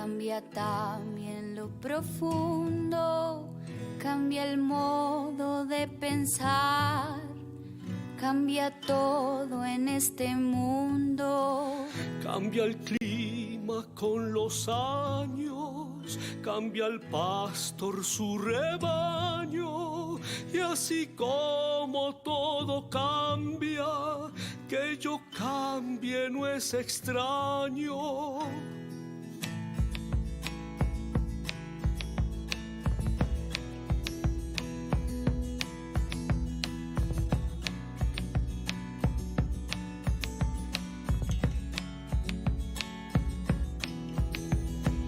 cambia también lo profundo, cambia el modo de pensar, cambia todo en este mundo. Cambia el clima con los años, cambia el pastor su rebaño, y así como todo cambia, que yo cambie no es extraño.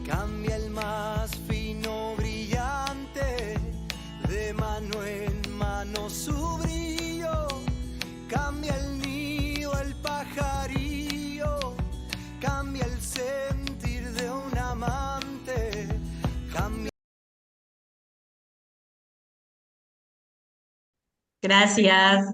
Cambia el más fino brillante, de mano en mano su brillo, cambia el nido, el pajarillo, cambia el sentir de un amante, cambia. Gracias.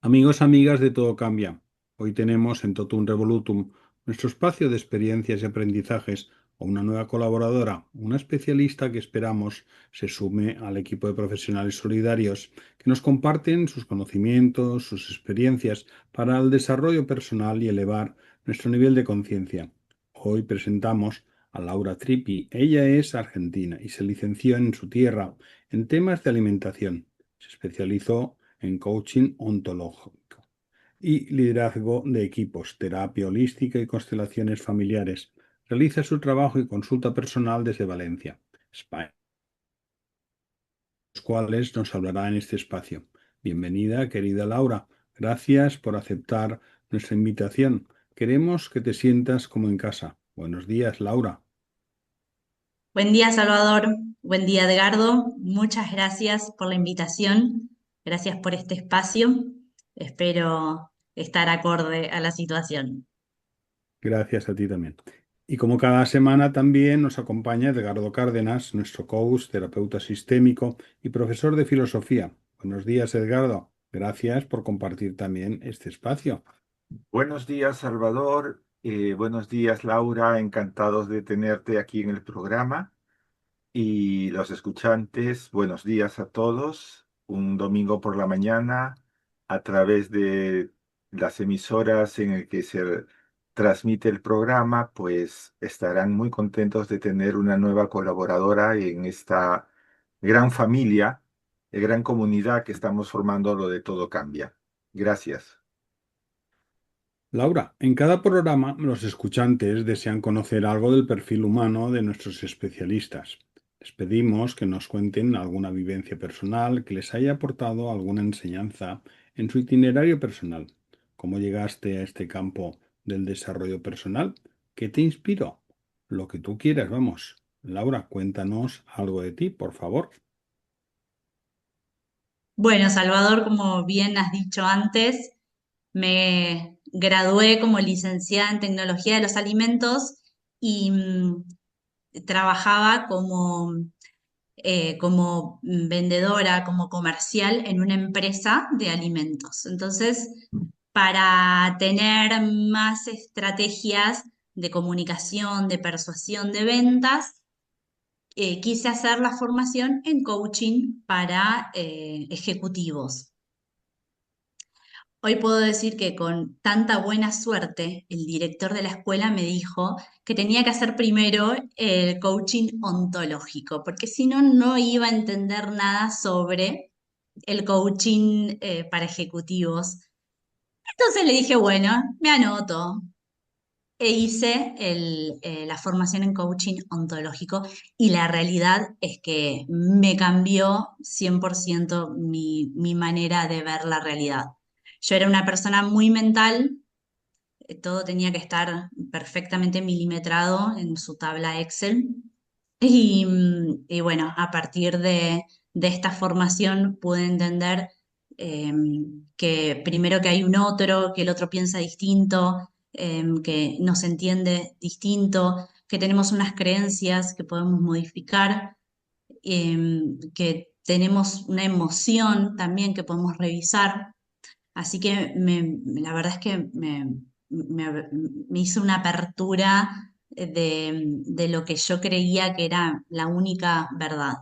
Amigos, amigas de Todo Cambia, hoy tenemos en Totum Revolutum, nuestro espacio de experiencias y aprendizajes, a una nueva colaboradora, una especialista que esperamos se sume al equipo de profesionales solidarios que nos comparten sus conocimientos, sus experiencias para el desarrollo personal y elevar nuestro nivel de conciencia. Hoy presentamos a Laura Trippi. Ella es argentina y se licenció en su tierra en temas de alimentación. Se especializó en coaching ontológico y liderazgo de equipos, terapia holística y constelaciones familiares. Realiza su trabajo y consulta personal desde Valencia, España, los cuales nos hablará en este espacio. Bienvenida, querida Laura. Gracias por aceptar nuestra invitación. Queremos que te sientas como en casa. Buenos días, Laura. Buen día, Salvador. Buen día, Edgardo. Muchas gracias por la invitación. Gracias por este espacio. Espero estar acorde a la situación. Gracias a ti también. Y como cada semana también nos acompaña Edgardo Cárdenas, nuestro coach, terapeuta sistémico y profesor de filosofía. Buenos días, Edgardo. Gracias por compartir también este espacio. Buenos días, Salvador. Buenos días, Laura. Encantados de tenerte aquí en el programa. Y los escuchantes, buenos días a todos. Un domingo por la mañana, a través de las emisoras en el que se transmite el programa, pues estarán muy contentos de tener una nueva colaboradora en esta gran familia, gran comunidad que estamos formando, lo de Todo Cambia. Gracias. Laura, en cada programa los escuchantes desean conocer algo del perfil humano de nuestros especialistas. Les pedimos que nos cuenten alguna vivencia personal que les haya aportado alguna enseñanza en su itinerario personal. ¿Cómo llegaste a este campo del desarrollo personal? ¿Qué te inspiró? Lo que tú quieras, vamos. Laura, cuéntanos algo de ti, por favor. Bueno, Salvador, como bien has dicho antes, me gradué como licenciada en tecnología de los alimentos y trabajaba como vendedora, como comercial en una empresa de alimentos. Entonces, para tener más estrategias de comunicación, de persuasión, de ventas, quise hacer la formación en coaching para ejecutivos. Hoy puedo decir que con tanta buena suerte, el director de la escuela me dijo que tenía que hacer primero el coaching ontológico, porque si no, no iba a entender nada sobre el coaching para ejecutivos. Entonces le dije, bueno, me anoto. E hice la formación en coaching ontológico y la realidad es que me cambió 100% mi manera de ver la realidad. Yo era una persona muy mental, todo tenía que estar perfectamente milimetrado en su tabla Excel. Y bueno, a partir de esta formación pude entender que primero que hay un otro, que el otro piensa distinto, que nos entiende distinto, que tenemos unas creencias que podemos modificar, que tenemos una emoción también que podemos revisar. Así que la verdad es que me hizo una apertura de lo que yo creía que era la única verdad.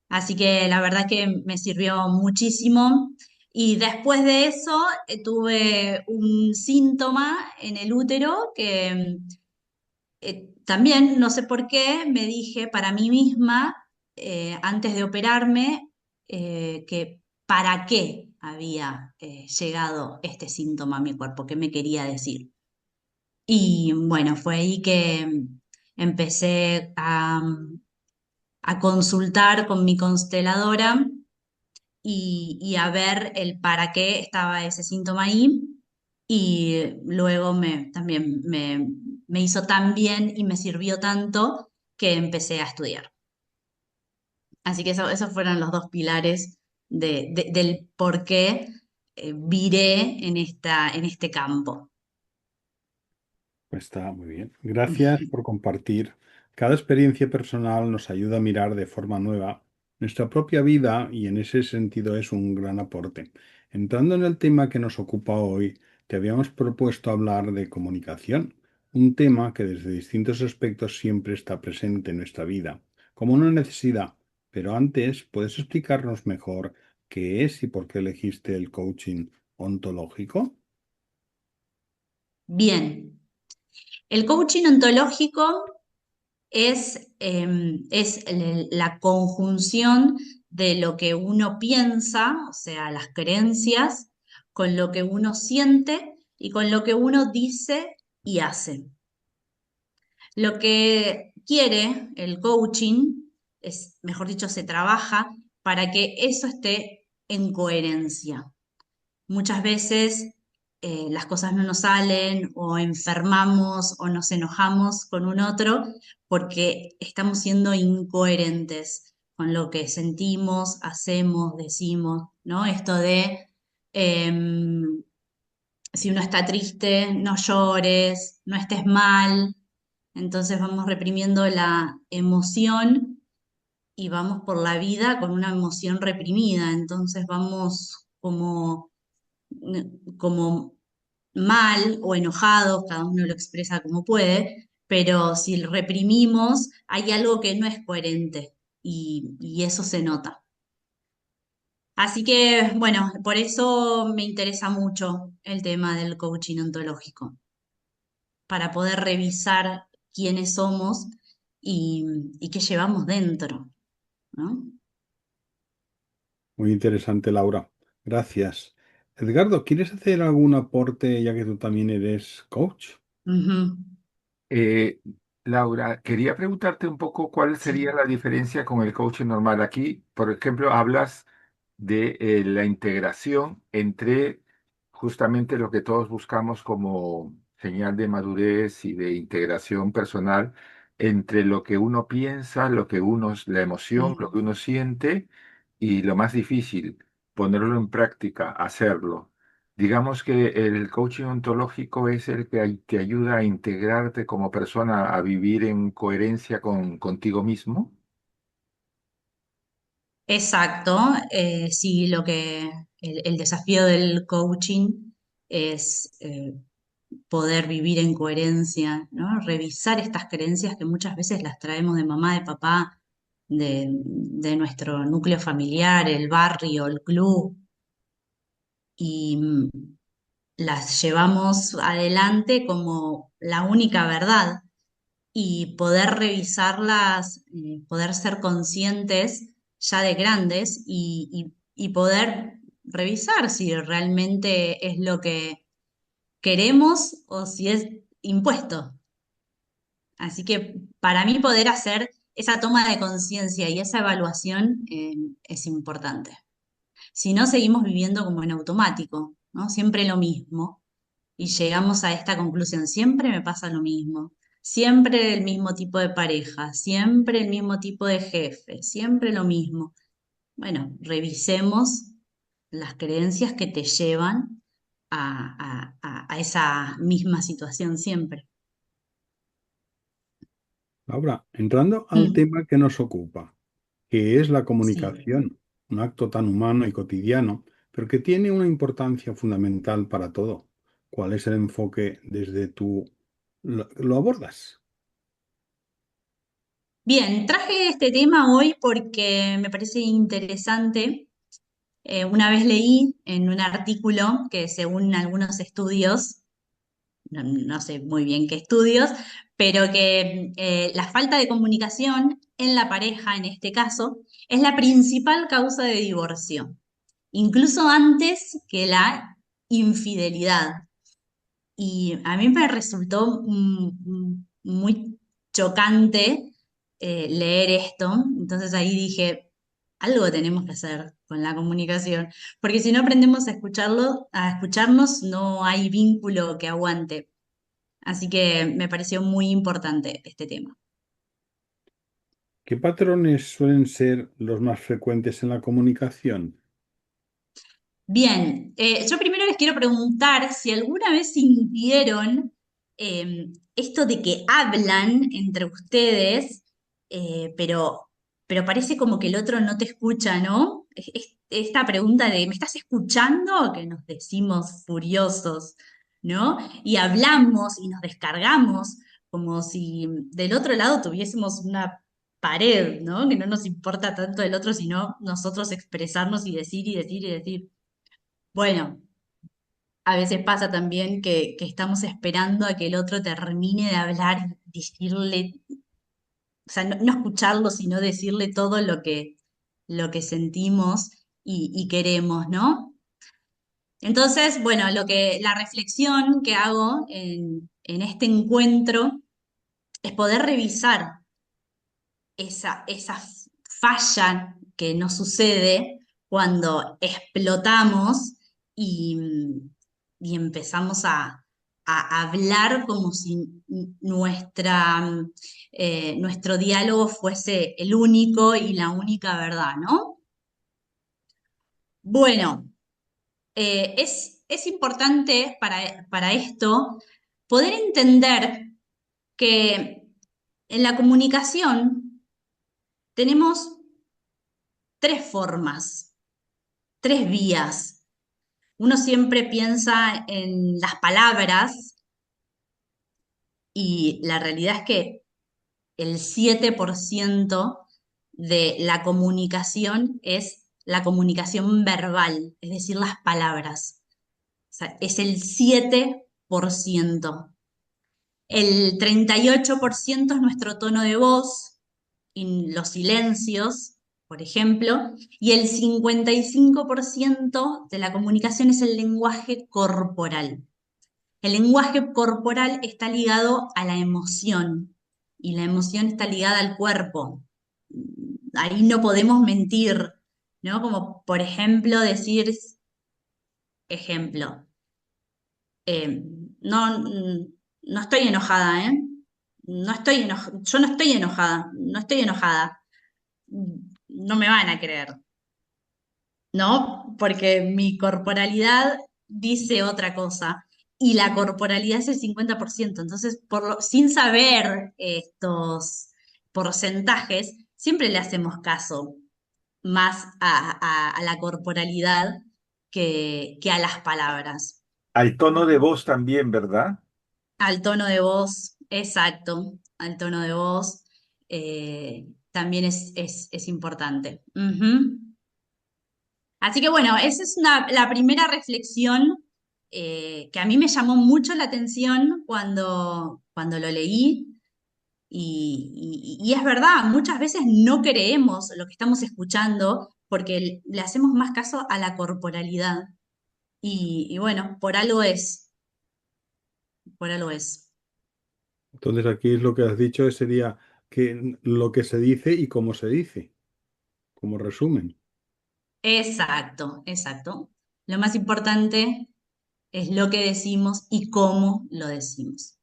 Así que la verdad que me sirvió muchísimo. Y después de eso tuve un síntoma en el útero que también, no sé por qué, me dije para mí misma, antes de operarme, que para qué había llegado este síntoma a mi cuerpo, qué me quería decir. Y bueno, fue ahí que empecé a consultar con mi consteladora y a ver el para qué estaba ese síntoma ahí. Y luego también me hizo tan bien y me sirvió tanto que empecé a estudiar. Así que esos fueron los dos pilares del por qué viré en este campo. Pues está muy bien. Gracias por compartir. Cada experiencia personal nos ayuda a mirar de forma nueva nuestra propia vida y en ese sentido es un gran aporte. Entrando en el tema que nos ocupa hoy, te habíamos propuesto hablar de comunicación, un tema que desde distintos aspectos siempre está presente en nuestra vida, como una necesidad. Pero antes, ¿puedes explicarnos mejor qué es y por qué elegiste el coaching ontológico? Bien, el coaching ontológico es la conjunción de lo que uno piensa, o sea, las creencias, con lo que uno siente y con lo que uno dice y hace. Lo que quiere el coaching es, mejor dicho, se trabaja para que eso esté en coherencia. Muchas veces las cosas no nos salen o enfermamos o nos enojamos con un otro porque estamos siendo incoherentes con lo que sentimos, hacemos, decimos, ¿no? Esto de si uno está triste, no llores, no estés mal. Entonces vamos reprimiendo la emoción y vamos por la vida con una emoción reprimida. Entonces vamos como mal o enojados, cada uno lo expresa como puede, pero si reprimimos, hay algo que no es coherente y eso se nota. Así que, bueno, por eso me interesa mucho el tema del coaching ontológico, para poder revisar quiénes somos y qué llevamos dentro, ¿no? Muy interesante, Laura. Gracias. Edgardo, ¿quieres hacer algún aporte ya que tú también eres coach? Ujú. Eh, Laura, quería preguntarte un poco cuál sería Sí. la diferencia con el coaching normal. Aquí, por ejemplo, hablas de la integración entre justamente lo que todos buscamos como señal de madurez y de integración personal entre lo que uno piensa, la emoción, lo que Mm. uno siente y lo más difícil, ponerlo en práctica, hacerlo. Digamos que el coaching ontológico es el que te ayuda a integrarte como persona, a vivir en coherencia contigo mismo. Exacto, sí, el desafío del coaching es poder vivir en coherencia, ¿no? Revisar estas creencias que muchas veces las traemos de mamá, de papá, de nuestro núcleo familiar, el barrio, el club, y las llevamos adelante como la única verdad y poder revisarlas, poder ser conscientes ya de grandes y poder revisar si realmente es lo que queremos o si es impuesto. Así que para mí poder hacer esa toma de conciencia y esa evaluación es importante. Si no, seguimos viviendo como en automático, ¿no? Siempre lo mismo. Y llegamos a esta conclusión, siempre me pasa lo mismo, siempre el mismo tipo de pareja, siempre el mismo tipo de jefe, siempre lo mismo. Bueno, revisemos las creencias que te llevan a esa misma situación siempre. Laura, entrando al Mm. tema que nos ocupa, que es la Sí. comunicación, un acto tan humano y cotidiano, pero que tiene una importancia fundamental para todo. ¿Cuál es el enfoque desde tú lo abordas? Bien, traje este tema hoy porque me parece interesante. Una vez leí en un artículo que según algunos estudios, no sé muy bien qué estudios, pero que la falta de comunicación en la pareja, en este caso, es la principal causa de divorcio, incluso antes que la infidelidad. Y a mí me resultó muy chocante leer esto. Entonces ahí dije, algo tenemos que hacer con la comunicación, porque si no aprendemos a escucharnos, no hay vínculo que aguante. Así que me pareció muy importante este tema. ¿Qué patrones suelen ser los más frecuentes en la comunicación? Bien, yo primero les quiero preguntar si alguna vez sintieron esto de que hablan entre ustedes, pero parece como que el otro no te escucha, ¿no? Esta pregunta de ¿me estás escuchando? Que nos decimos furiosos, ¿no? Y hablamos y nos descargamos como si del otro lado tuviésemos una pared, ¿no? Que no nos importa tanto el otro, sino nosotros expresarnos y decir y decir y decir. Bueno, a veces pasa también que estamos esperando a que el otro termine de hablar y decirle, o sea, no escucharlo, sino decirle todo lo que sentimos y queremos, ¿no? Entonces, bueno, la reflexión que hago en este encuentro es poder revisar esa falla que nos sucede cuando explotamos y, y empezamos a hablar como si nuestro diálogo fuese el único y la única verdad, ¿no? Bueno, es importante para esto poder entender que en la comunicación tenemos tres formas, tres vías. Uno siempre piensa en las palabras y la realidad es que el 7% de la comunicación es la comunicación verbal, es decir, las palabras. O sea, es el 7%. El 38% es nuestro tono de voz y los silencios, por ejemplo, y el 55% de la comunicación es el lenguaje corporal. El lenguaje corporal está ligado a la emoción y la emoción está ligada al cuerpo. Ahí no podemos mentir, ¿no? Como por ejemplo decir, ejemplo, eh, no, no estoy enojada, ¿eh? Yo no estoy enojada, no estoy enojada. No me van a creer, ¿no? Porque mi corporalidad dice otra cosa y la corporalidad es el 50%. Entonces, sin saber estos porcentajes, siempre le hacemos caso más a la corporalidad que a las palabras. Al tono de voz también, ¿verdad? Al tono de voz, exacto, al tono de voz también es importante. Ujú. Así que bueno, esa es la primera reflexión que a mí me llamó mucho la atención cuando lo leí. Y es verdad, muchas veces no creemos lo que estamos escuchando porque le hacemos más caso a la corporalidad. Y bueno, por algo es. Entonces aquí lo que has dicho sería que lo que se dice y cómo se dice, como resumen. Exacto, exacto. Lo más importante es lo que decimos y cómo lo decimos.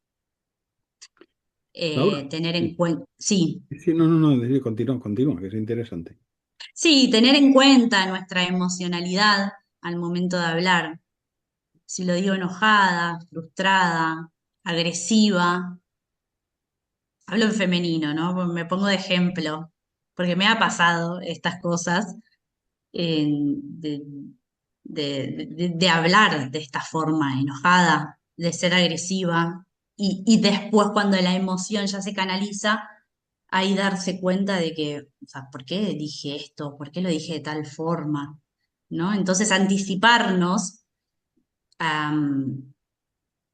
Laura, Tener en sí. cuenta, sí, Sí, no, no, no, continúa, continúa, que es interesante. sí, tener en cuenta nuestra emocionalidad al momento de hablar. Si lo digo enojada, frustrada, agresiva, hablo en femenino, ¿no? Me pongo de ejemplo, porque me ha pasado estas cosas de hablar de esta forma, enojada, de ser agresiva y después cuando la emoción ya se canaliza, ahí darse cuenta de que, o sea, ¿por qué dije esto? ¿Por qué lo dije de tal forma? ¿No? Entonces anticiparnos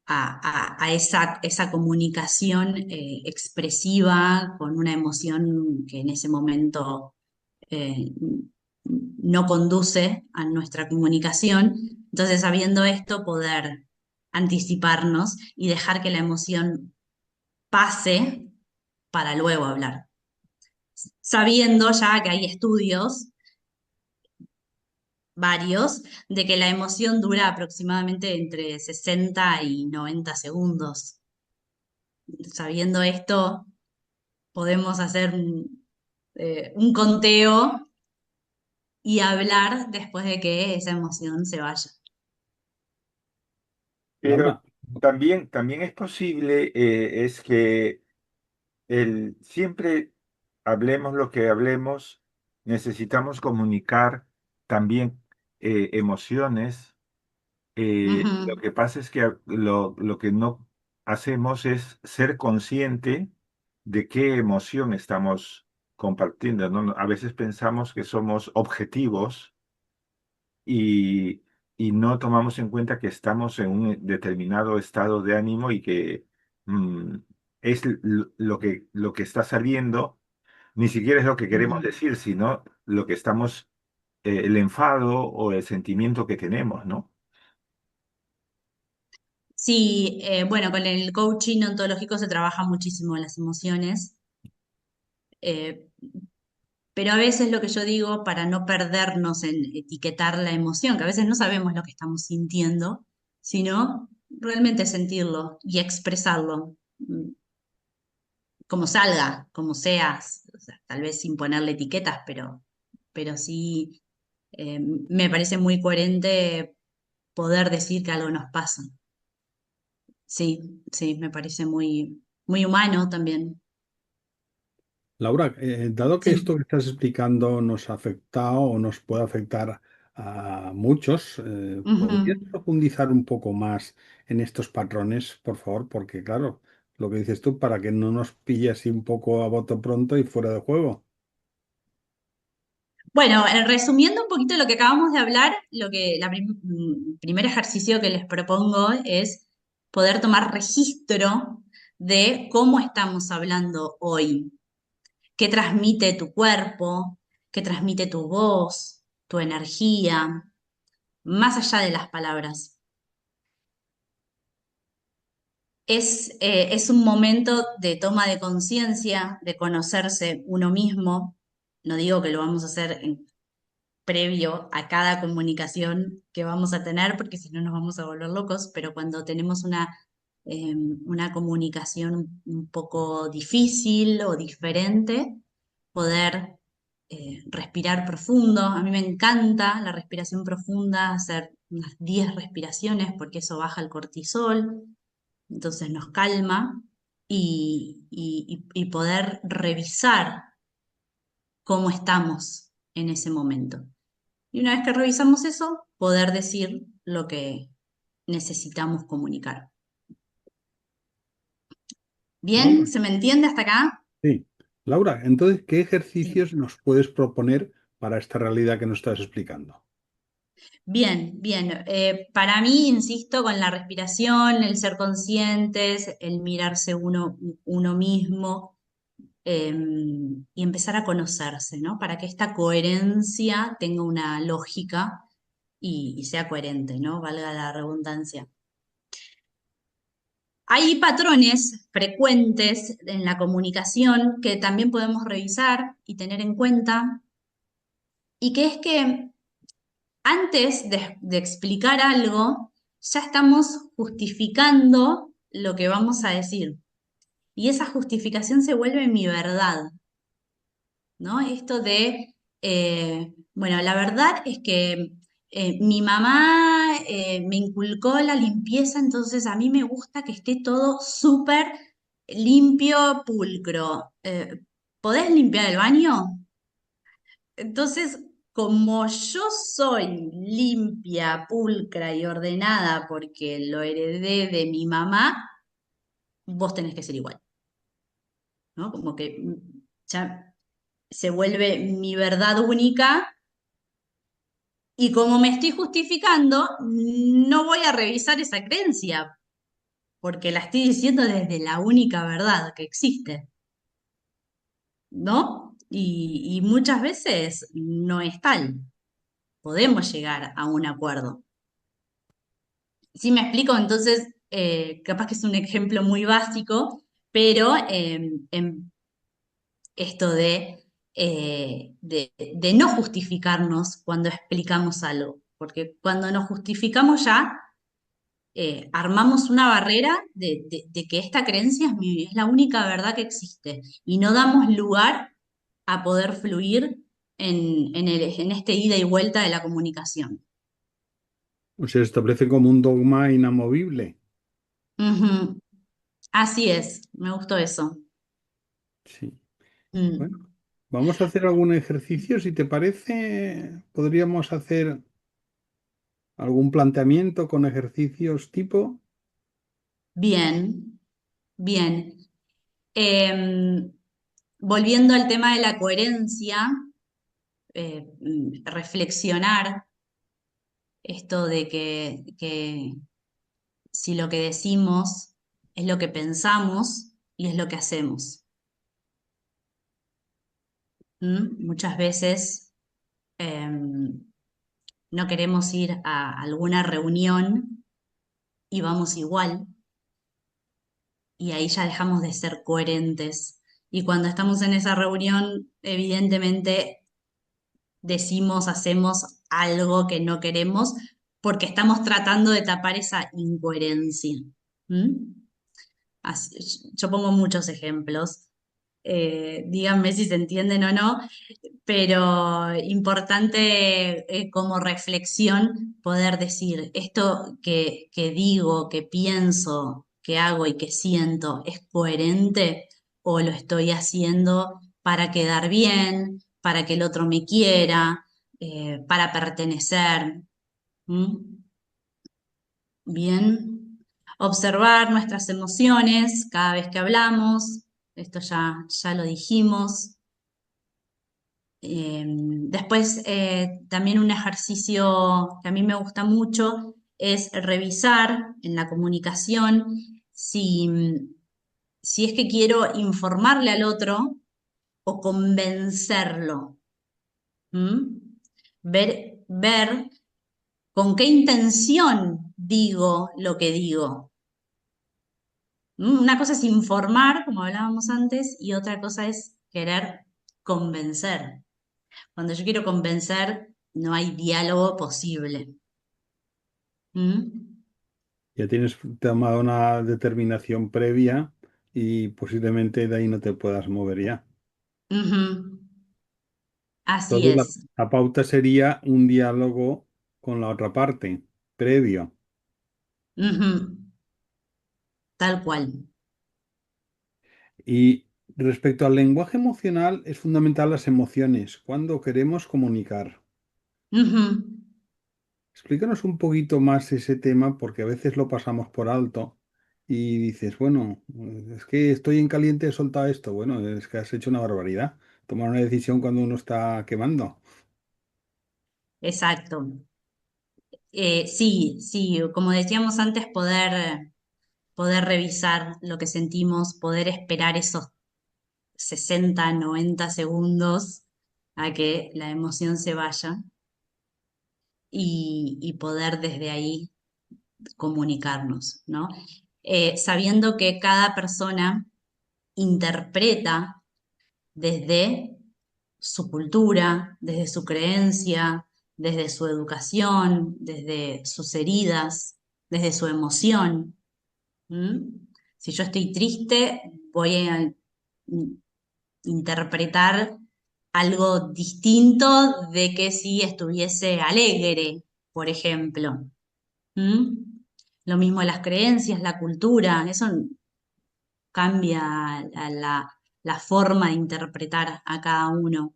a esa comunicación expresiva con una emoción que en ese momento eh, no conduce a nuestra comunicación. Entonces, sabiendo esto, poder anticiparnos y dejar que la emoción pase para luego hablar. Sabiendo ya que hay estudios, varios, de que la emoción dura aproximadamente entre 60 y 90 segundos. Sabiendo esto, podemos hacer un conteo y hablar después de que esa emoción se vaya. Pero Laura, también es posible, es que siempre hablemos lo que hablemos, necesitamos comunicar también emociones. Lo Ujú. que pasa es que lo que no hacemos es ser consciente de qué emoción estamos compartiendo, ¿no? A veces pensamos que somos objetivos y, y no tomamos en cuenta que estamos en un determinado estado de ánimo y que mm, es lo que está saliendo, ni siquiera es lo que queremos Ujú. decir, sino lo que estamos, el enfado o el sentimiento que tenemos, ¿no? Sí, bueno, con el coaching ontológico se trabaja muchísimo las emociones, eh, pero a veces lo que yo digo, para no perdernos en etiquetar la emoción, que a veces no sabemos lo que estamos sintiendo, sino realmente sentirlo y expresarlo, como salga, como seas, o sea, tal vez sin ponerle etiquetas, pero sí me parece muy coherente poder decir que algo nos pasa. Sí, sí, me parece muy humano también. Laura, dado que esto Sí. que estás explicando nos afecta o nos puede afectar a muchos, ¿podrías Ujú. profundizar un poco más en estos patrones, por favor? Porque claro, lo que dices tú, para que no nos pille así un poco a bote pronto y fuera de juego. Bueno, resumiendo un poquito lo que acabamos de hablar, primer ejercicio que les propongo es poder tomar registro de cómo estamos hablando hoy, qué transmite tu cuerpo, qué transmite tu voz, tu energía, más allá de las palabras. Es un momento de toma de conciencia, de conocerse uno mismo. No digo que lo vamos a hacer previo a cada comunicación que vamos a tener, porque si no nos vamos a volver locos, pero cuando tenemos una comunicación un poco difícil o diferente, poder respirar profundo. A mí me encanta la respiración profunda, hacer unas 10 respiraciones porque eso baja el cortisol, entonces nos calma y poder revisar cómo estamos en ese momento. Y una vez que revisamos eso, poder decir lo que necesitamos comunicar. ¿Bien? Laura, ¿Se me entiende hasta acá? sí. Laura, entonces, ¿qué Sí. ejercicios nos puedes proponer para esta realidad que nos estás explicando? Bien, bien. Para mí, insisto, con la respiración, el ser conscientes, el mirarse uno mismo y empezar a conocerse, ¿no? Para que esta coherencia tenga una lógica y sea coherente, ¿no? Valga la redundancia. Hay patrones frecuentes en la comunicación que también podemos revisar y tener en cuenta, y que es que antes de explicar algo, ya estamos justificando lo que vamos a decir. Y esa justificación se vuelve mi verdad, ¿no? Esto de, bueno, la verdad es que mi mamá me inculcó la limpieza, entonces a mí me gusta que esté todo súper limpio, pulcro. ¿Podés limpiar el baño? Entonces, como yo soy limpia, pulcra y ordenada porque lo heredé de mi mamá, vos tenés que ser igual, ¿no? Como que ya se vuelve mi verdad única y como me estoy justificando, no voy a revisar esa creencia porque la estoy diciendo desde la única verdad que existe, ¿no? Y muchas veces no es tal. Podemos llegar a un acuerdo. Si me explico, entonces, capaz que es un ejemplo muy básico, pero en esto de no justificarnos cuando explicamos algo, porque cuando nos justificamos ya, armamos una barrera de que esta creencia es la única verdad que existe y no damos lugar a poder fluir en este ida y vuelta de la comunicación. O sea, se establece como un dogma inamovible. Ujú. Así es, me gustó eso. Sí. Mm. Bueno, vamos a hacer algún ejercicio. Si te parece, podríamos hacer algún planteamiento con ejercicios tipo. Bien, bien. Em, Volviendo al tema de la coherencia, reflexionar esto de que si lo que decimos es lo que pensamos y es lo que hacemos. Muchas veces no queremos ir a alguna reunión y vamos igual y ahí ya dejamos de ser coherentes. Y cuando estamos en esa reunión, evidentemente decimos, hacemos algo que no queremos porque estamos tratando de tapar esa incoherencia. ¿Mm? Yo pongo muchos ejemplos. Díganme si se entienden o no, pero importante como reflexión poder decir esto que digo, que pienso, que hago y que siento, ¿es coherente o lo estoy haciendo para quedar bien, para que el otro me quiera, para pertenecer? ¿Mm? Bien, observar nuestras emociones cada vez que hablamos, esto ya lo dijimos. Después, también un ejercicio que a mí me gusta mucho es revisar en la comunicación si es que quiero informarle al otro o convencerlo. ¿Mm? Ver con qué intención digo lo que digo. Una cosa es informar, como hablábamos antes, y otra cosa es querer convencer. Cuando yo quiero convencer, no hay diálogo posible. ¿Mm? Ya tienes tomada una determinación previa y posiblemente de ahí no te puedas mover ya. Ujú. Así Entonces, es. la pauta sería un diálogo con la otra parte, previo. Ujú. Tal cual. Y respecto al lenguaje emocional, es fundamental las emociones cuando queremos comunicar. Ujú. Explícanos un poquito más ese tema porque a veces lo pasamos por alto y dices, bueno, es que estoy en caliente, he soltado esto. Bueno, es que has hecho una barbaridad. Tomar una decisión cuando uno está quemando. Exacto. Sí, sí, como decíamos antes, poder revisar lo que sentimos, poder esperar esos 60, 90 segundos a que la emoción se vaya y poder desde ahí comunicarnos, ¿no? Sabiendo que cada persona interpreta desde su cultura, desde su creencia, desde su educación, desde sus heridas, desde su emoción. ¿Mm? Si yo estoy triste, voy a interpretar algo distinto de que si estuviese alegre, por ejemplo. ¿Mm? Lo mismo las creencias, la cultura, eso cambia la forma de interpretar a cada uno.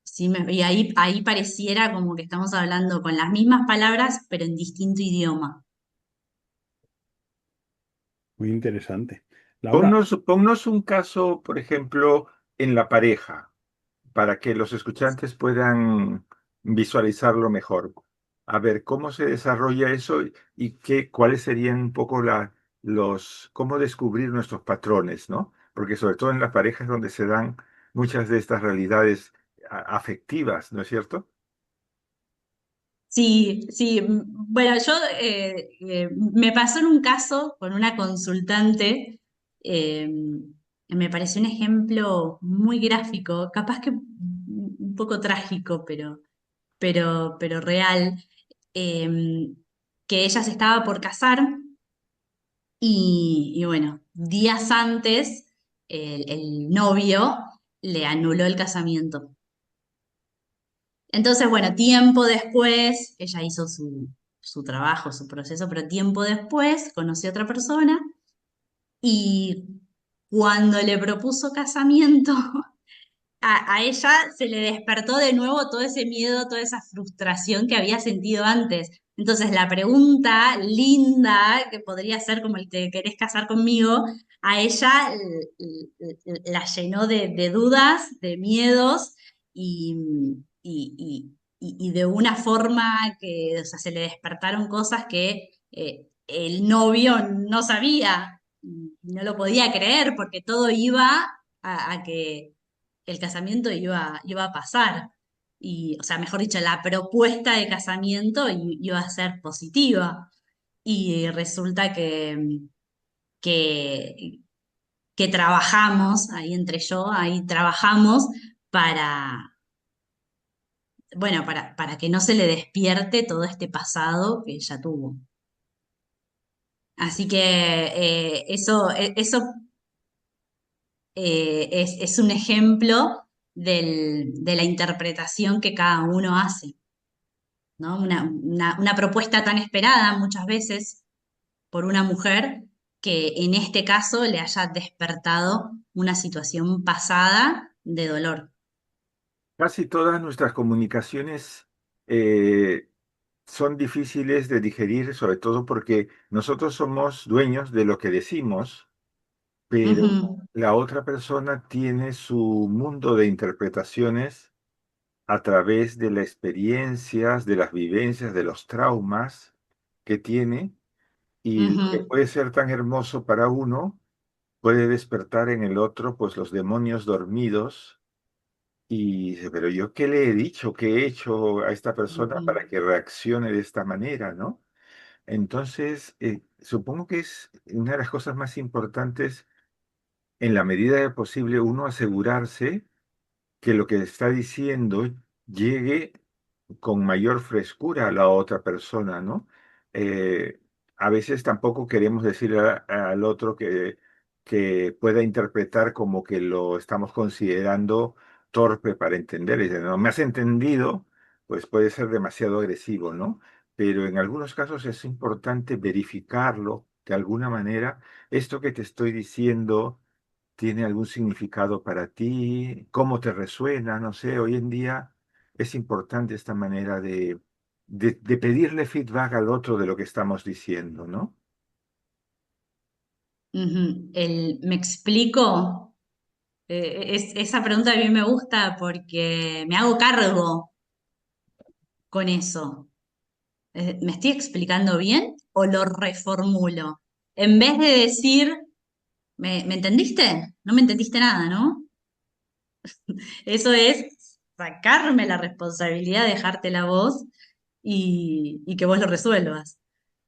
Sí, y ahí pareciera como que estamos hablando con las mismas palabras, pero en distinto idioma. Muy interesante. Laura, Ponnos un caso, por ejemplo, en la pareja, para que los escuchantes puedan visualizarlo mejor. A ver, ¿cómo se desarrolla eso y cuáles serían un poco cómo descubrir nuestros patrones, ¿no? Porque sobre todo en las parejas donde se dan muchas de estas realidades afectivas, ¿no es cierto? Sí, sí. Bueno, yo me pasó en un caso con una consultante, eh, me pareció un ejemplo muy gráfico, capaz que un poco trágico, pero real, eh, que ella se estaba por casar y bueno, días antes el novio le anuló el casamiento. Entonces, bueno, tiempo después, ella hizo su trabajo, su proceso, pero tiempo después conoció a otra persona y cuando le propuso casamiento, a ella se le despertó de nuevo todo ese miedo, toda esa frustración que había sentido antes. Entonces, la pregunta linda, que podría ser como el ¿te querés casar conmigo? A ella la llenó de dudas, de miedos y, y de una forma que, o sea, se le despertaron cosas que el novio no sabía, no lo podía creer, porque todo iba a que el casamiento iba a pasar. Y, o sea, mejor dicho, la propuesta de casamiento iba a ser positiva. Y resulta que, que trabajamos, ahí entre yo, ahí trabajamos para, bueno, para que no se le despierte todo este pasado que ella tuvo. Así que eso es un ejemplo de la interpretación que cada uno hace, ¿no? Una propuesta tan esperada muchas veces por una mujer que en este caso le haya despertado una situación pasada de dolor. Casi todas nuestras comunicaciones eh, son difíciles de digerir, sobre todo porque nosotros somos dueños de lo que decimos, pero Ujú, la otra persona tiene su mundo de interpretaciones a través de las experiencias, de las vivencias, de los traumas que tiene, y lo que ujú, puede ser tan hermoso para uno puede despertar en el otro pues los demonios dormidos. Y dice, pero yo qué le he dicho, qué he hecho a esta persona ujú, para que reaccione de esta manera, ¿no? Entonces, supongo que es una de las cosas más importantes, en la medida de posible, uno asegurarse que lo que está diciendo llegue con mayor frescura a la otra persona, ¿no? Eh, a veces tampoco queremos decir al otro que pueda interpretar como que lo estamos considerando torpe para entender. Y dice, no me has entendido, pues puede ser demasiado agresivo, ¿no? Pero en algunos casos es importante verificarlo de alguna manera. Esto que te estoy diciendo tiene algún significado para ti, cómo te resuena, no sé, hoy en día es importante esta manera de pedirle feedback al otro de lo que estamos diciendo, ¿no? ujú. ¿Me explico? Esa pregunta a mí me gusta porque me hago cargo con eso. ¿Me estoy explicando bien o lo reformulo? En vez de decir, ¿me entendiste? No me entendiste nada, ¿no? Eso es sacarme la responsabilidad, dejarte la voz y que vos lo resuelvas.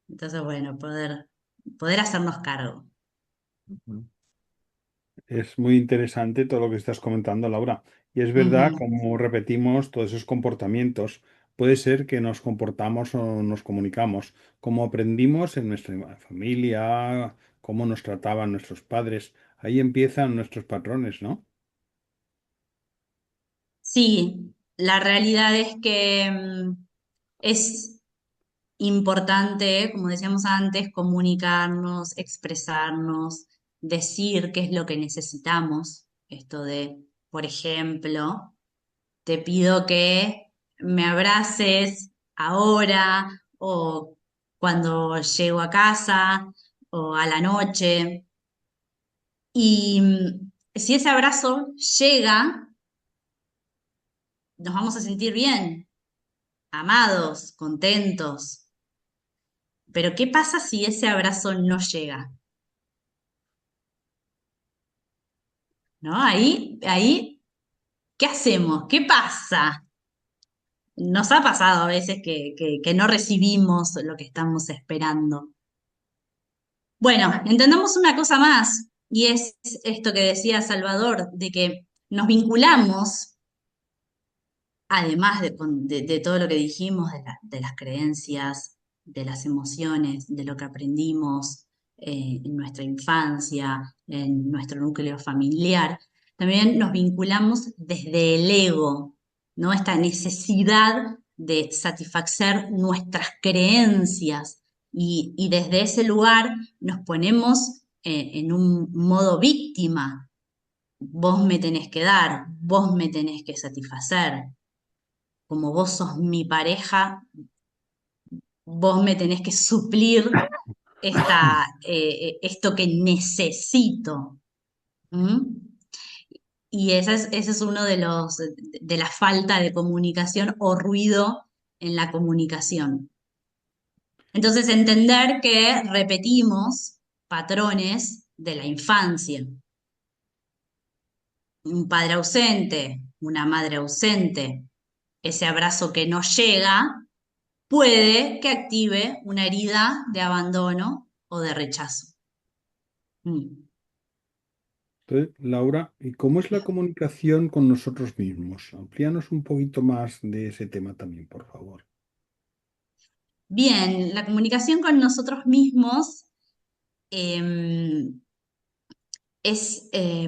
Entonces, bueno, poder hacernos cargo. Ujú. es muy interesante todo lo que estás comentando, Laura. Y es verdad, Ujú. como repetimos todos esos comportamientos, puede ser que nos comportamos o nos comunicamos como aprendimos en nuestra familia, cómo nos trataban nuestros padres. Ahí empiezan nuestros patrones, ¿no? Sí, la realidad es que es importante, como decíamos antes, comunicarnos, expresarnos, decir qué es lo que necesitamos. Esto de, por ejemplo, te pido que me abraces ahora o cuando llego a casa o a la noche. Y si ese abrazo llega, nos vamos a sentir bien, amados, contentos. Pero ¿qué pasa si ese abrazo no llega? ¿No? Ahí, ¿qué hacemos? ¿Qué pasa? Nos ha pasado a veces que no recibimos lo que estamos esperando. Bueno, entendamos una cosa más, y es esto que decía Salvador, de que nos vinculamos, además de todo lo que dijimos, de las creencias, de las emociones, de lo que aprendimos en nuestra infancia, en nuestro núcleo familiar, también nos vinculamos desde el ego, ¿no? Esta necesidad de satisfacer nuestras creencias y desde ese lugar nos ponemos en un modo víctima. Vos me tenés que dar, vos me tenés que satisfacer. Como vos sos mi pareja, vos me tenés que suplir esto que necesito. ¿Mm? Y ese es uno de la falta de comunicación o ruido en la comunicación. Entonces, entender que repetimos patrones de la infancia. Un padre ausente, una madre ausente, ese abrazo que no llega, puede que active una herida de abandono o de rechazo. Mm. Entonces, Laura, ¿y cómo es la comunicación con nosotros mismos? Amplíanos un poquito más de ese tema también, por favor. Bien, la comunicación con nosotros mismos em,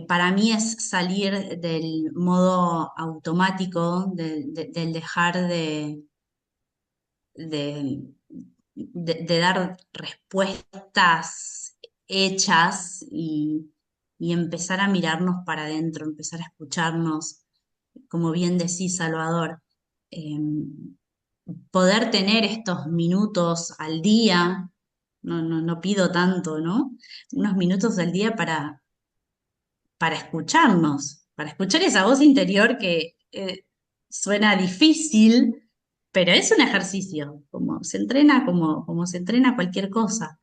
para mí es salir del modo automático, del dejar de, de dar respuestas hechas y empezar a mirarnos para adentro, empezar a escucharnos, como bien decís, Salvador, eh, poder tener estos minutos al día, no pido tanto, ¿no? Unos minutos al día para escucharnos, para escuchar esa voz interior que suena difícil, pero es un ejercicio, como se entrena, como se entrena cualquier cosa.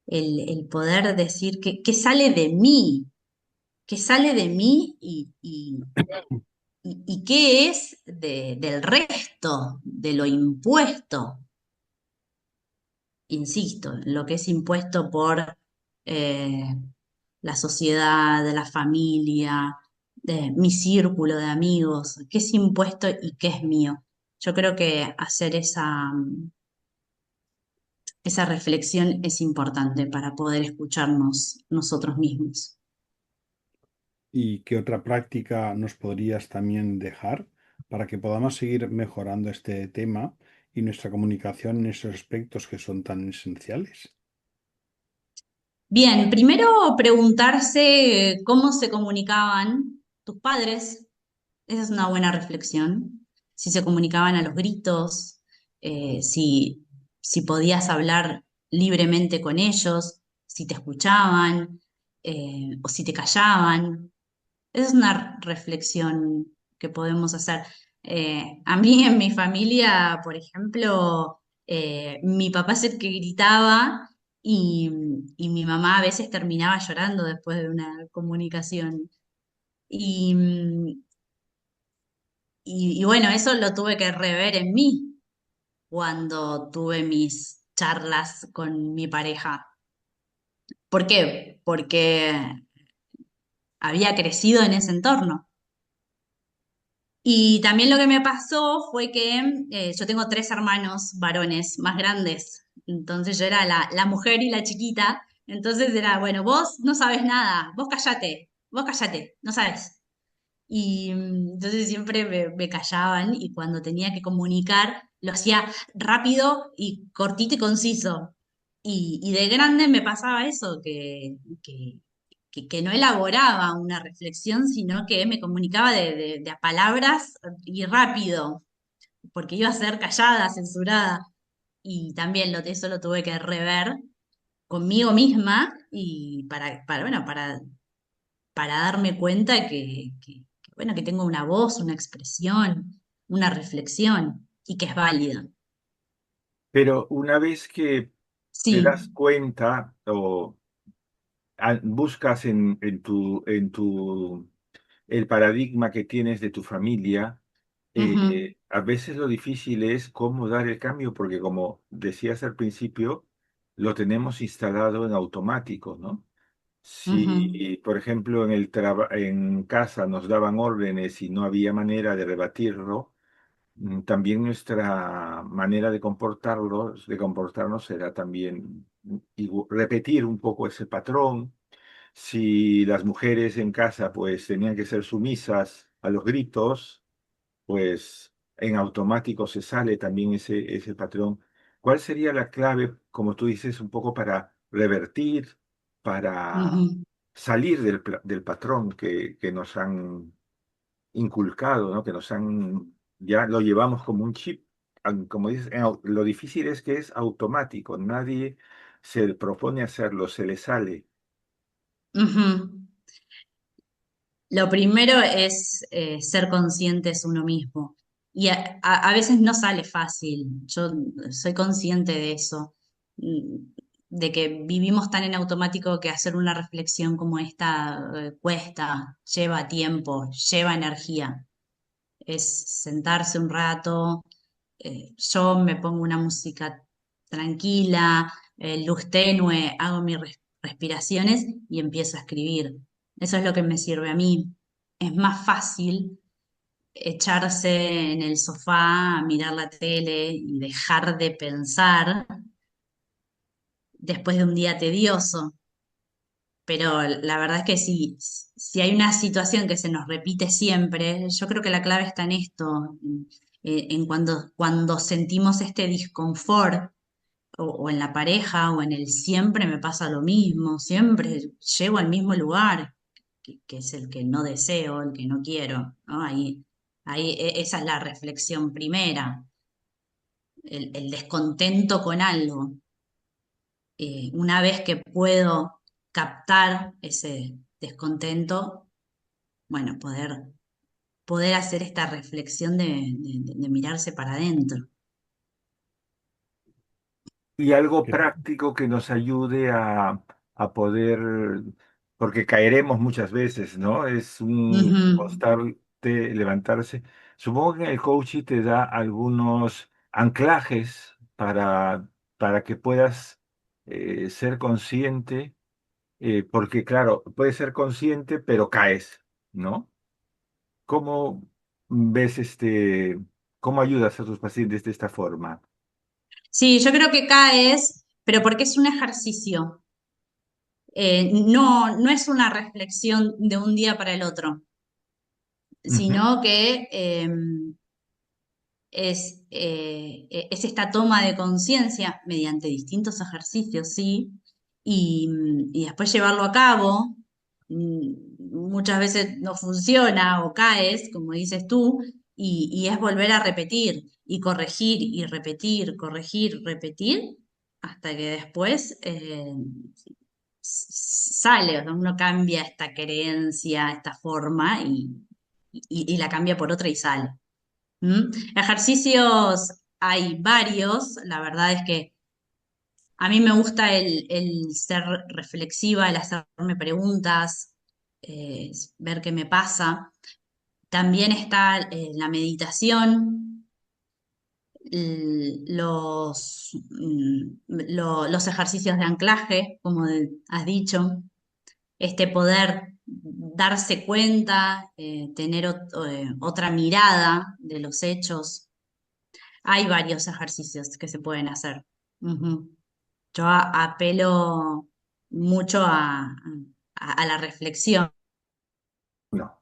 El poder decir que sale de mí, que sale de mí y qué es del resto, de lo impuesto. Insisto, lo que es impuesto por eh, la sociedad, la familia, mi círculo de amigos, qué es impuesto y qué es mío. Yo creo que hacer esa reflexión es importante para poder escucharnos nosotros mismos. ¿Y qué otra práctica nos podrías también dejar para que podamos seguir mejorando este tema y nuestra comunicación en esos aspectos que son tan esenciales? Bien, primero preguntarse cómo se comunicaban tus padres. Esa es una buena reflexión. Si se comunicaban a los gritos, si podías hablar libremente con ellos, si te escuchaban, o si te callaban. Esa es una reflexión que podemos hacer. A mí en mi familia, por ejemplo, mi papá es el que gritaba y, y mi mamá a veces terminaba llorando después de una comunicación. Y, y bueno, eso lo tuve que rever en mí cuando tuve mis charlas con mi pareja. ¿Por qué? Porque había crecido en ese entorno. Y también lo que me pasó fue que yo tengo tres hermanos varones más grandes, entonces yo era la mujer y la chiquita, entonces era, bueno, vos no sabes nada, vos callate, no sabes. Y entonces siempre me callaban y cuando tenía que comunicar lo hacía rápido y cortito y conciso. Y de grande me pasaba eso, que que no elaboraba una reflexión, sino que me comunicaba de a palabras y rápido, porque iba a ser callada, censurada. Y también eso lo tuve que rever conmigo misma y bueno, para darme cuenta bueno, que tengo una voz, una expresión, una reflexión y que es válida. Pero una vez que te das Sí. cuenta o buscas el paradigma que tienes de tu familia, Ujú, a veces lo difícil es cómo dar el cambio, porque como decías al principio, lo tenemos instalado en automático, ¿no? ujú, Si, por ejemplo, en casa nos daban órdenes y no había manera de rebatirlo, también nuestra manera de comportarnos era también repetir un poco ese patrón. Si las mujeres en casa pues tenían que ser sumisas a los gritos, pues en automático se sale también ese patrón. ¿Cuál sería la clave, como tú dices, un poco para revertir, para ujú. salir del patrón que nos han inculcado, ¿no? Que ya lo llevamos como un chip? Como dices, lo difícil es que es automático, nadie se propone hacerlo, se le sale. Ujú. Lo primero es ser conscientes uno mismo. Y a veces no sale fácil. Yo soy consciente de eso, mm, de que vivimos tan en automático que hacer una reflexión como esta cuesta, lleva tiempo, lleva energía. Es sentarse un rato, yo me pongo una música tranquila, luz tenue, hago mis respiraciones y empiezo a escribir. Eso es lo que me sirve a mí. Es más fácil echarse en el sofá a mirar la tele y dejar de pensar después de un día tedioso. Pero la verdad es que si hay una situación que se nos repite siempre, yo creo que la clave está en esto, en cuando sentimos este disconfort, o en la pareja, o en el siempre me pasa lo mismo, siempre llego al mismo lugar, que es el que no deseo, el que no quiero, ¿no? Esa es la reflexión primera, el descontento con algo. Una vez que puedo captar ese descontento, bueno, poder hacer esta reflexión de mirarse para adentro. Y algo práctico que nos ayude a poder, porque caeremos muchas veces, ¿no? Es un Ujú. constante levantarse. Supongo que el coaching te da algunos anclajes para que puedas ser consciente, porque claro, puedes ser consciente, pero caes, ¿no? ¿Cómo ves cómo ayudas a tus pacientes de esta forma? Sí, yo creo que caes, pero porque es un ejercicio. No es una reflexión de un día para el otro, Ujú. sino que es esta toma de conciencia mediante distintos ejercicios, sí, y después llevarlo a cabo. Muchas veces no funciona o caes, como dices tú, y es volver a repetir y corregir y repetir, corregir, repetir, hasta que después sale, o sea, uno cambia esta creencia, esta forma y la cambia por otra y sale. ¿Mm? Ejercicios hay varios, la verdad es que a mí me gusta el ser reflexiva, el hacerme preguntas, ver qué me pasa. También está la meditación, los ejercicios de anclaje, como has dicho, este poder darse cuenta, tener otra mirada de los hechos. Hay varios ejercicios que se pueden hacer. Ujú. Yo apelo mucho a la reflexión. No.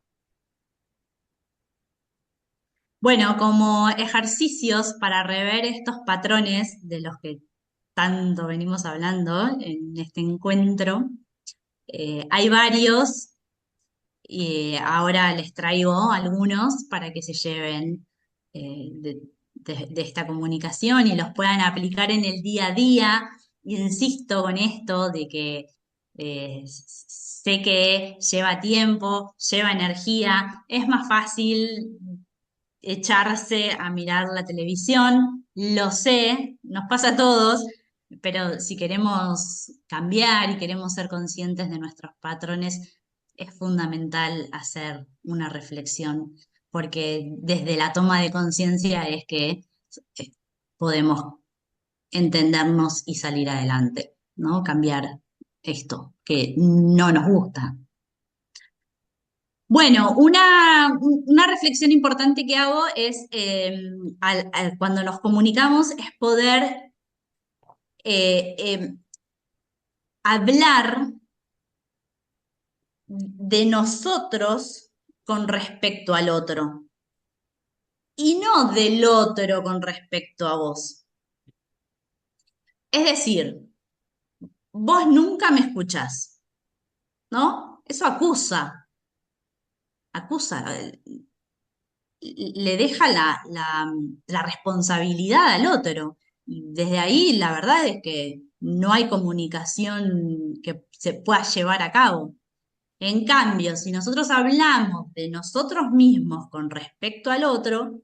Bueno, como ejercicios para rever estos patrones de los que tanto venimos hablando en este encuentro, Hay varios, y ahora les traigo algunos para que se lleven de esta comunicación y los puedan aplicar en el día a día. Insisto con esto de que sé que lleva tiempo, lleva energía, es más fácil echarse a mirar la televisión, lo sé, nos pasa a todos, pero si queremos cambiar y queremos ser conscientes de nuestros patrones, es fundamental hacer una reflexión, porque desde la toma de conciencia es que eh, podemos entendernos y salir adelante, ¿no? Cambiar esto que no nos gusta. Bueno, una reflexión importante que hago es cuando nos comunicamos es poder eh, hablar de nosotros con respecto al otro y no del otro con respecto a vos. Es decir, vos nunca me escuchás, ¿no? Eso acusa, le deja la responsabilidad al otro. Y desde ahí, la verdad es que no hay comunicación que se pueda llevar a cabo. En cambio, si nosotros hablamos de nosotros mismos con respecto al otro,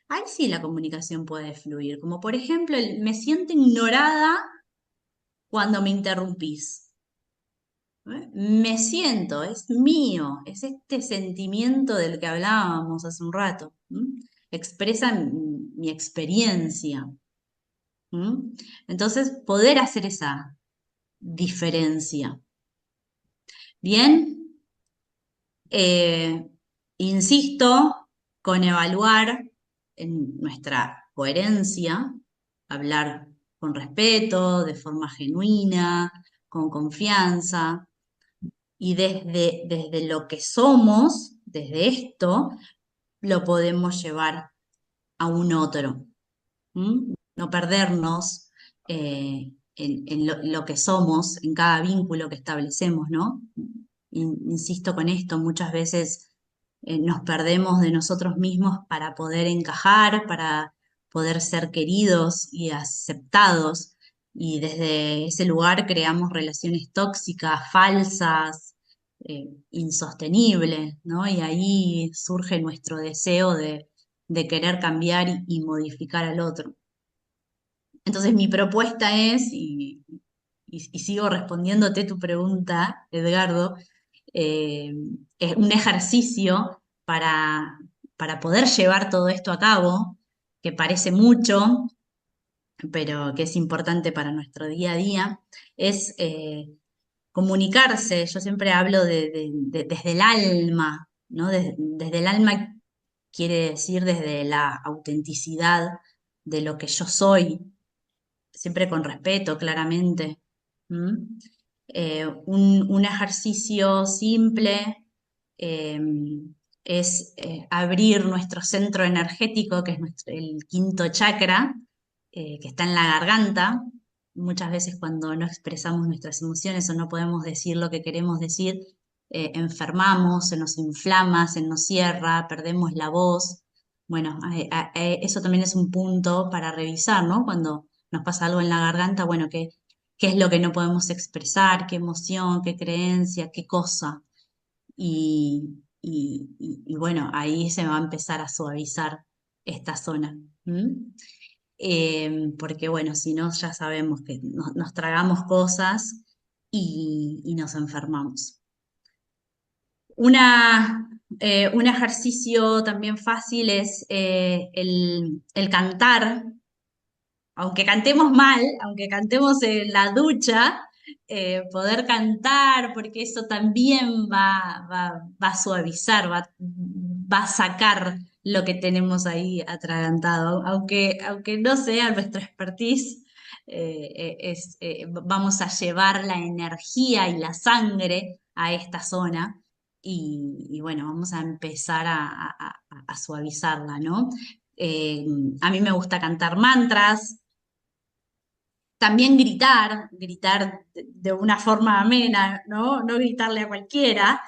ahí sí la comunicación puede fluir. Como por ejemplo, me siento ignorada cuando me interrumpís. Me siento, es mío, es este sentimiento del que hablábamos hace un rato. Expresa mi experiencia. Entonces, poder hacer esa diferencia. Bien, Eh, insisto con evaluar en nuestra coherencia, hablar con respeto, de forma genuina, con confianza, y desde lo que somos, desde esto, lo podemos llevar a un otro. No perdernos en lo que somos, en cada vínculo que establecemos, ¿no? Insisto con esto, muchas veces nos perdemos de nosotros mismos para poder encajar, para poder ser queridos y aceptados, y desde ese lugar creamos relaciones tóxicas, falsas, insostenibles, ¿no? Y ahí surge nuestro deseo de querer cambiar y modificar al otro. Entonces mi propuesta es, y sigo respondiéndote tu pregunta, Edgardo, eh, es un ejercicio para poder llevar todo esto a cabo, que parece mucho, pero que es importante para nuestro día a día, es comunicarse. Yo siempre hablo desde el alma, ¿no? Desde el alma quiere decir desde la autenticidad de lo que yo soy, siempre con respeto, claramente. Un ejercicio simple eh, es abrir nuestro centro energético, que es el quinto chakra, que está en la garganta. Muchas veces cuando no expresamos nuestras emociones o no podemos decir lo que queremos decir, enfermamos, se nos inflama, se nos cierra, perdemos la voz. Bueno, eso también es un punto para revisar, ¿no? Cuando nos pasa algo en la garganta, bueno, qué es lo que no podemos expresar, qué emoción, qué creencia, qué cosa. Y bueno, ahí se va a empezar a suavizar esta zona. Porque bueno, si no, ya sabemos que nos tragamos cosas y nos enfermamos. Un ejercicio también fácil es el cantar, aunque cantemos mal, aunque cantemos en la ducha, poder cantar, porque eso también va a suavizar, va a sacar lo que tenemos ahí atragantado, aunque no sea nuestra expertise, vamos a llevar la energía y la sangre a esta zona. Y bueno, vamos a empezar a suavizarla, ¿no? A mí me gusta cantar mantras, también gritar de una forma amena, ¿no? No gritarle a cualquiera,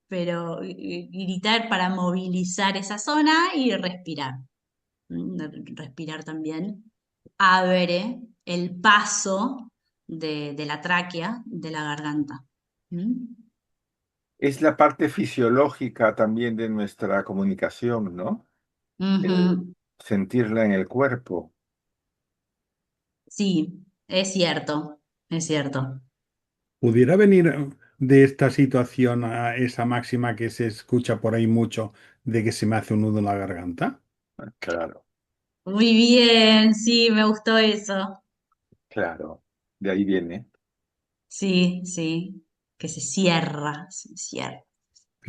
pero gritar para movilizar esa zona y respirar. Respirar también abre el paso de la tráquea, de la garganta. ¿Mm? Es la parte fisiológica también de nuestra comunicación, ¿no? El Ujú. sentirla en el cuerpo. Sí, es cierto, es cierto. ¿Pudiera venir de esta situación a esa máxima que se escucha por ahí mucho de que se me hace un nudo en la garganta? Claro, Muy bien, sí, me gustó eso. claro. De ahí viene. Sí, sí, que se cierra,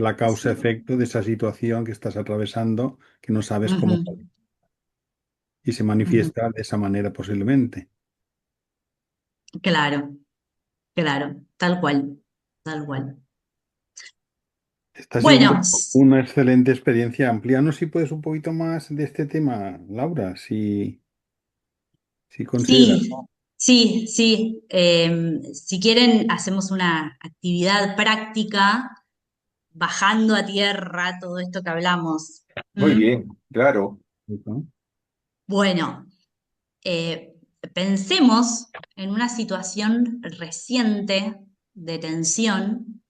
La se cierra. causa-efecto de esa situación que estás atravesando, que no sabes Ujú, cómo salir, y se ujú. manifiesta de esa manera posiblemente. Claro, claro, tal cual, tal cual. Está siendo Bueno, una excelente experiencia. Amplíanos si puedes un poquito más de este tema, Laura, si consideras. sí, sí, sí. Si quieren, hacemos una actividad práctica bajando a tierra todo esto que hablamos. Muy ¿Mm? bien, claro. ¿No? Bueno, eh, pensemos en una situación reciente de tensión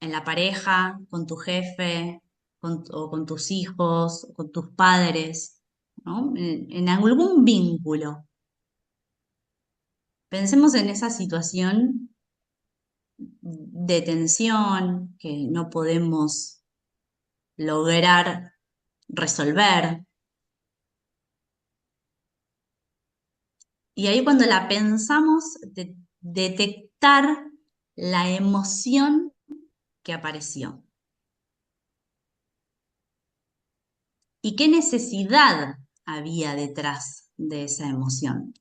en la pareja, con tu jefe, o con tus hijos, o con tus padres, ¿no? En algún vínculo. Pensemos en esa situación de tensión que no podemos lograr resolver. Y ahí cuando la pensamos, detectar la emoción que apareció. ¿Y qué necesidad había detrás de esa emoción?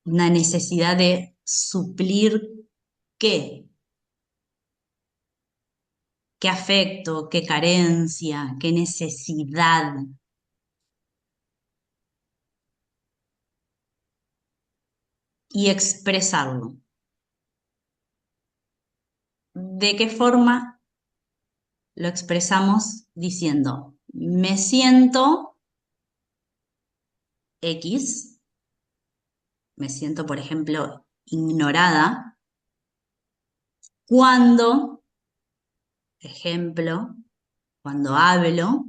Una necesidad de suplir qué, qué afecto, qué carencia, qué necesidad. Y expresarlo. ¿De qué forma lo expresamos? Diciendo, me siento X, me siento, por ejemplo, ignorada, cuando, ejemplo, cuando hablo,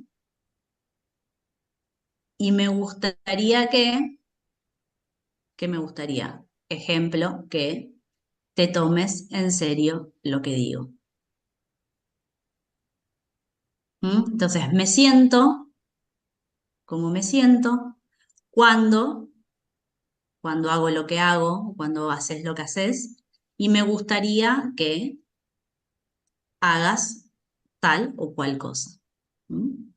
y me gustaría ¿qué me gustaría? Ejemplo, que te tomes en serio lo que digo. Entonces, me siento como me siento cuando, cuando hago lo que hago, cuando haces lo que haces, y me gustaría que hagas tal o cual cosa. ¿Mm?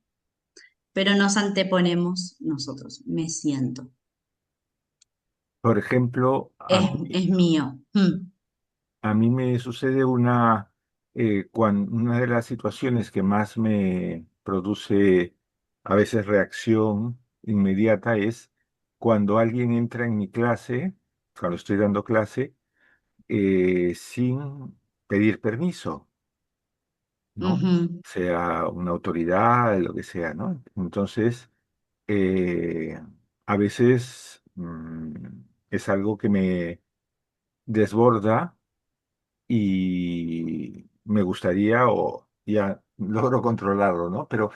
Pero nos anteponemos nosotros, me siento, Por ejemplo, es mío. a mí me sucede una de las situaciones que más me produce a veces reacción inmediata es cuando alguien entra en mi clase, cuando estoy dando clase, sin pedir permiso, ¿no? Ujú. Sea una autoridad, lo que sea, ¿no? Entonces, eh, a veces es algo que me desborda y me gustaría o ya logro controlarlo, ¿no? Pero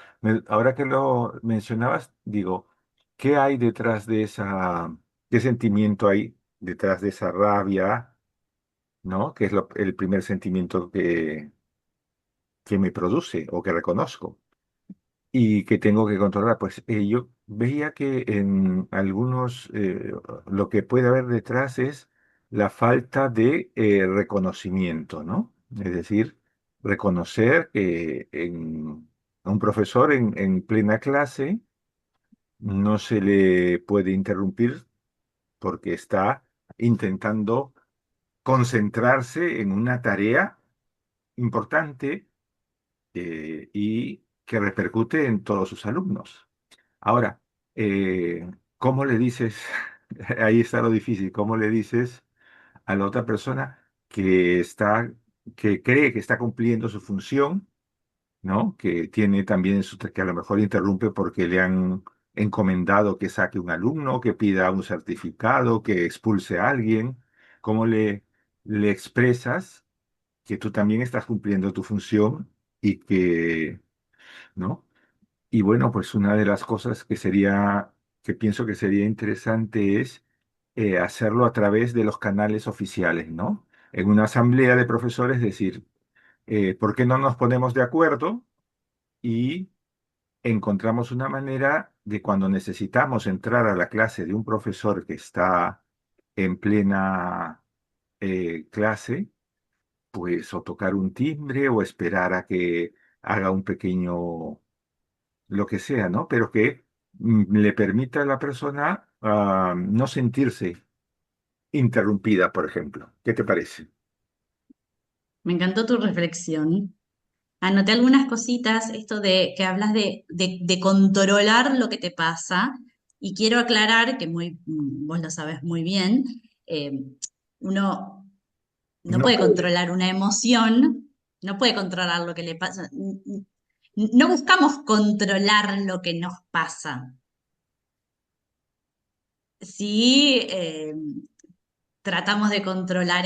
ahora que lo mencionabas, digo, ¿qué hay detrás de qué sentimiento hay detrás de esa rabia, ¿no? Que es el primer sentimiento que me produce o que reconozco y que tengo que controlar. Pues yo veía que en algunos lo que puede haber detrás es la falta de reconocimiento, ¿no? Es decir, reconocer que a un profesor en plena clase no se le puede interrumpir porque está intentando concentrarse en una tarea importante y que repercute en todos sus alumnos. Ahora, ¿cómo le dices? Ahí está lo difícil. ¿Cómo le dices a la otra persona que está, que cree que está cumpliendo su función, ¿no? Que tiene también que a lo mejor interrumpe porque le han encomendado que saque un alumno, que pida un certificado, que expulse a alguien? ¿Cómo le expresas que tú también estás cumpliendo tu función y que, ¿no? Y bueno, pues una de las cosas que pienso que sería interesante es hacerlo a través de los canales oficiales, ¿no? En una asamblea de profesores decir, ¿por qué no nos ponemos de acuerdo y encontramos una manera de cuando necesitamos entrar a la clase de un profesor que está en plena clase, pues o tocar un timbre o esperar a que haga un pequeño, lo que sea, ¿no? Pero que le permita a la persona no sentirse interrumpida, por ejemplo. ¿Qué te parece? Me encantó tu reflexión. Anoté algunas cositas, esto de que hablas de controlar lo que te pasa, y quiero aclarar que vos lo sabes muy bien, eh, uno no No puede puede. controlar una emoción, no puede controlar lo que le pasa. No buscamos controlar lo que nos pasa. Sí, tratamos de controlar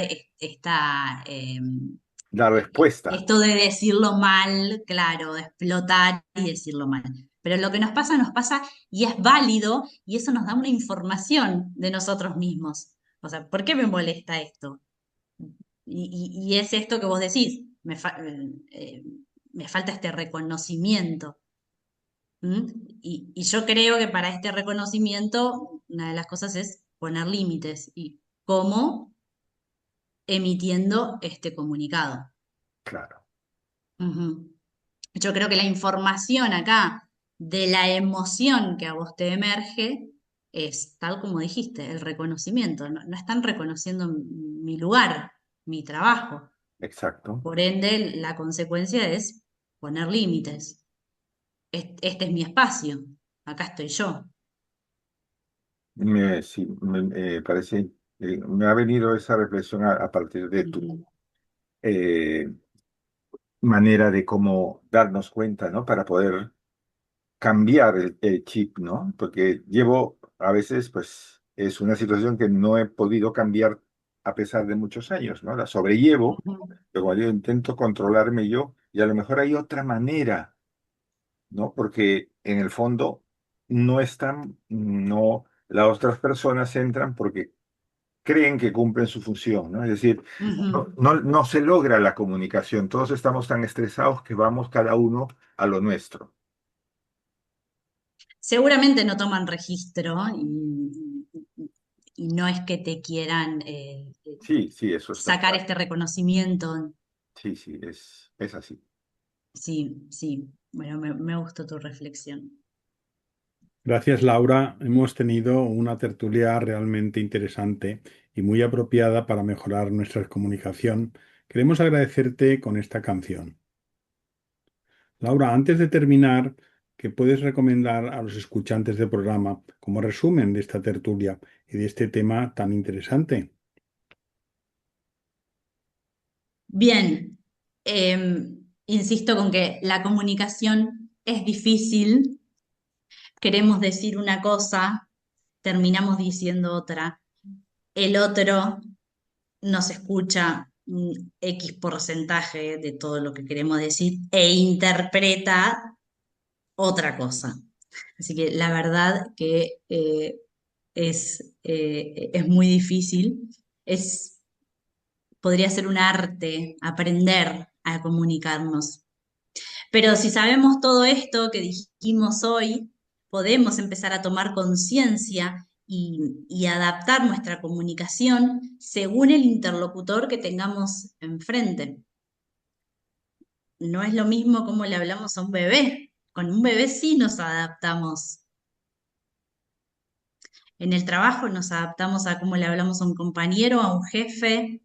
La respuesta, esto de decirlo mal, claro, de explotar y decirlo mal. Pero lo que nos pasa y es válido, y eso nos da una información de nosotros mismos. O sea, ¿por qué me molesta esto? Y es esto que vos decís, me falta este reconocimiento. ¿M? Y yo creo que para este reconocimiento, una de las cosas es poner límites. ¿Y cómo? Emitiendo este comunicado. claro. Ujú. Yo creo que la información acá de la emoción que a vos te emerge es, tal como dijiste, el reconocimiento. No, no están reconociendo mi lugar, mi trabajo. Exacto. Por ende, la consecuencia es poner límites. Este es mi espacio. Acá estoy yo. Sí, me parece, me ha venido esa reflexión a partir de tu Ujú, eh, manera de cómo darnos cuenta, ¿no? Para poder cambiar el chip, ¿no? Porque llevo, a veces, pues, es una situación que no he podido cambiar a pesar de muchos años, ¿no? La sobrellevo, ujú, pero yo intento controlarme yo y a lo mejor hay otra manera, ¿no? Porque en el fondo no, las otras personas entran porque creen que cumplen su función, ¿no? Es decir, ujú. no se logra la comunicación, todos estamos tan estresados que vamos cada uno a lo nuestro. Seguramente no toman registro y no es que te quieran Sí, sí, eso está sacar claro. este reconocimiento. Sí, sí, es así. Sí, sí. Bueno, me gustó tu reflexión. Gracias, Laura. Hemos tenido una tertulia realmente interesante y muy apropiada para mejorar nuestra comunicación. Queremos agradecerte con esta canción. Laura, antes de terminar, ¿qué puedes recomendar a los escuchantes del programa como resumen de esta tertulia y de este tema tan interesante? Bien, insisto con que la comunicación es difícil. Queremos decir una cosa, terminamos diciendo otra. El otro nos escucha un X porcentaje de todo lo que queremos decir e interpreta otra cosa. Así que la verdad que es muy difícil. Podría ser un arte aprender a comunicarnos. Pero si sabemos todo esto que dijimos hoy, podemos empezar a tomar conciencia y adaptar nuestra comunicación según el interlocutor que tengamos enfrente. No es lo mismo como le hablamos a un bebé. Con un bebé sí nos adaptamos. En el trabajo nos adaptamos a cómo le hablamos a un compañero, a un jefe,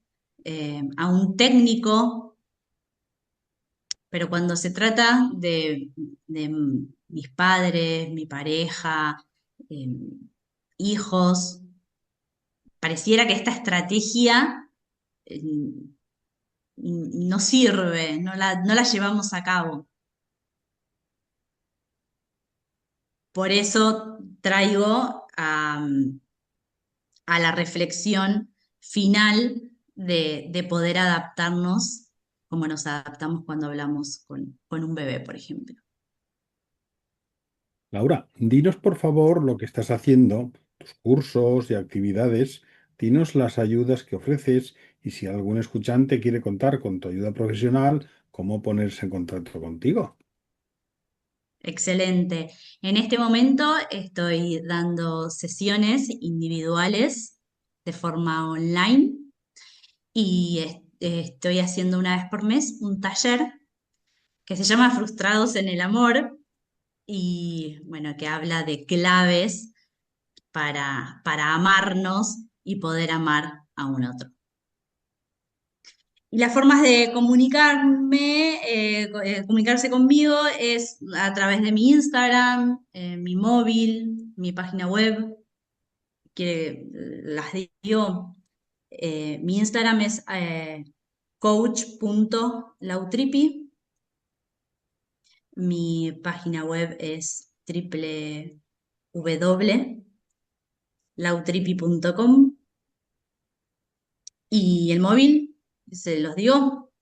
a un técnico, pero cuando se trata de mis padres, mi pareja, eh, hijos, pareciera que esta estrategia eh, no sirve, no la llevamos a cabo. Por eso traigo a la reflexión final de poder adaptarnos como nos adaptamos cuando hablamos con un bebé, por ejemplo. Laura, dinos por favor lo que estás haciendo, tus cursos y actividades, dinos las ayudas que ofreces y si algún escuchante quiere contar con tu ayuda profesional, cómo ponerse en contacto contigo. Excelente. En este momento estoy dando sesiones individuales de forma online y estoy haciendo una vez por mes un taller que se llama Frustrados en el Amor y bueno, que habla de claves para amarnos y poder amar a un otro. Y las formas de comunicarse conmigo es a través de mi Instagram, mi móvil, mi página web, que las digo. Mi Instagram es coach.lautripi. Mi página web es www.lautripi.com. Y el móvil, se los digo,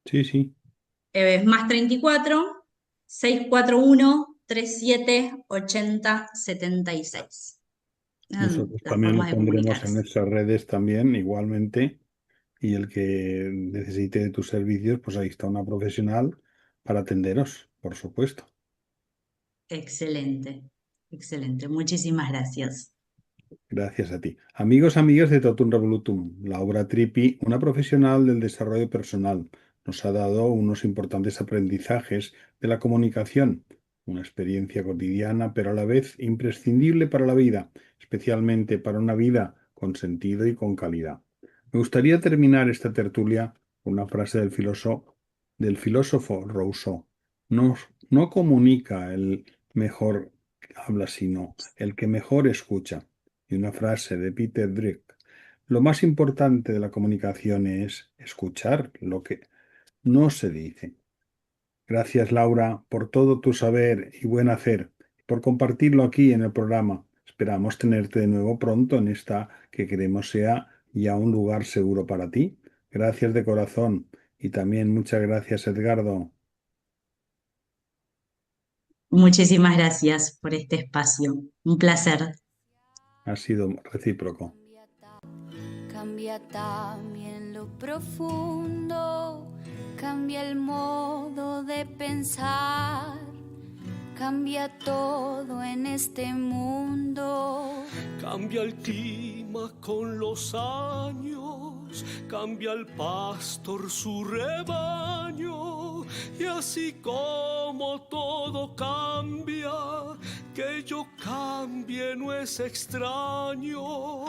Sí, sí. es más 34 641 37 80 76. Nosotros Las también lo formas de pondremos en comunicarse. nuestras redes también, igualmente, y el que necesite de tus servicios, pues ahí está una profesional para atenderos, por supuesto. Excelente, excelente. Muchísimas gracias. Gracias a ti. Amigos, amigas de Totum Revolutum, Laura Trippi, una profesional del desarrollo personal, nos ha dado unos importantes aprendizajes de la comunicación, una experiencia cotidiana, pero a la vez imprescindible para la vida, especialmente para una vida con sentido y con calidad. Me gustaría terminar esta tertulia con una frase del filósofo Rousseau. No comunica el mejor que habla, sino el que mejor escucha. Y una frase de Peter Drucker. Lo más importante de la comunicación es escuchar lo que no se dice. Gracias, Laura, por todo tu saber y buen hacer, por compartirlo aquí en el programa. Esperamos tenerte de nuevo pronto en esta que queremos sea ya un lugar seguro para ti. Gracias de corazón y también muchas gracias, Edgardo. Muchísimas gracias por este espacio. Un placer. Ha sido recíproco. Cambia también lo profundo, cambia el modo de pensar, cambia todo en este mundo. Cambia el clima con los años, cambia el pastor su rebaño, y así como todo cambia, que yo cambie no es extraño.